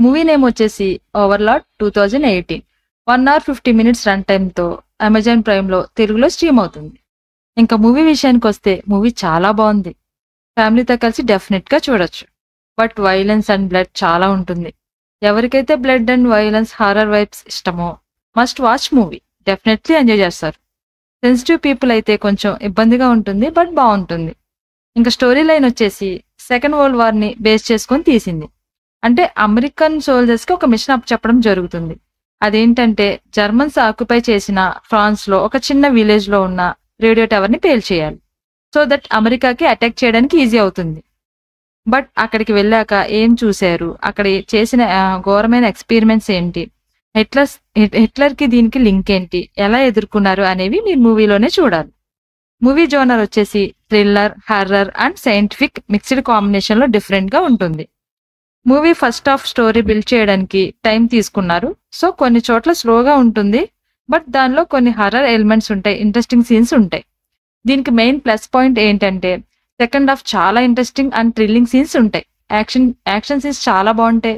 Movie name వచ్చేసి Overlord 2018. 1 hour 50 minutes run టైంతో Amazon ప్రైమ్లో తెలుగులో స్ట్రీమ్ అవుతుంది. ఇంకా మూవీ విషయానికి వస్తే మూవీ చాలా బాగుంది. ఫ్యామిలీతో కలిసి డెఫినెట్గా చూడొచ్చు. బట్ వైలెన్స్ అండ్ బ్లడ్ చాలా ఉంటుంది. ఎవరికైతే blood and violence horror vibes ఇష్టమో must watch movie. Definitely enjoy చేస్తారు. సెన్సిటివ్ పీపుల్ అయితే కొంచెం ఇబ్బందిగా ఉంటుంది, బట్ బాగుంటుంది. ఇంకా స్టోరీ లైన్ వచ్చేసి సెకండ్ వరల్డ్ వార్ని బేస్ చేసుకొని తీసింది. అంటే అమెరికన్ సోల్జర్స్కి ఒక మిషన్ అప్ చెప్పడం జరుగుతుంది. అదేంటంటే జర్మన్స్ ఆక్యుపై చేసిన ఫ్రాన్స్లో ఒక చిన్న విలేజ్లో ఉన్న రేడియో టవర్ని పేల్చేయాలి. సో దట్ అమెరికాకి అటాక్ చేయడానికి ఈజీ అవుతుంది. బట్ అక్కడికి వెళ్ళాక ఏం చూశారు, అక్కడ చేసిన ఘోరమైన ఎక్స్పెరిమెంట్స్ ఏంటి, హిట్లర్కి దీనికి లింక్ ఏంటి, ఎలా ఎదుర్కొన్నారు అనేవి మీరు మూవీలోనే చూడాలి. మూవీ జోనర్ వచ్చేసి thriller, horror and scientific mixed కాంబినేషన్లో డిఫరెంట్గా ఉంటుంది. Movie first half story build చేయడానికి టైం తీసుకున్నారు. సో కొన్ని చోట్ల స్లోగా ఉంటుంది, బట్ దానిలో కొన్ని హర్రర్ ఎలిమెంట్స్ ఉంటాయి, ఇంట్రెస్టింగ్ సీన్స్ ఉంటాయి. దీనికి మెయిన్ ప్లస్ పాయింట్ ఏంటంటే సెకండ్ హాఫ్ చాలా ఇంట్రెస్టింగ్ అండ్ థ్రిల్లింగ్ సీన్స్ ఉంటాయి. యాక్షన్ సీన్స్ చాలా బాగుంటాయి.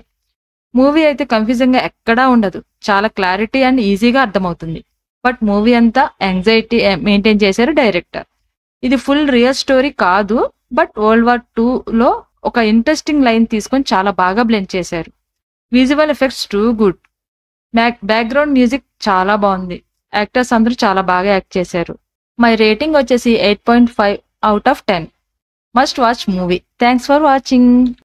మూవీ అయితే కన్ఫ్యూజింగ్ గా ఎక్కడా ఉండదు. చాలా క్లారిటీ అండ్ ఈజీగా అర్థమవుతుంది. బట్ మూవీ అంతా యాంగ్జైటీ మెయింటైన్ చేశారు డైరెక్టర్. ఇది ఫుల్ రియల్ స్టోరీ కాదు, బట్ వరల్డ్ వార్ 2లో ఒక ఇంట్రెస్టింగ్ లైన్ తీసుకొని చాలా బాగా బ్లెండ్ చేశారు. Visual effects too good. Background music చాలా బాగుంది. యాక్టర్స్ అందరూ చాలా బాగా యాక్ట్ చేశారు. మై రేటింగ్ వచ్చేసి 8.5 out of 10. Must watch movie. Thanks for watching.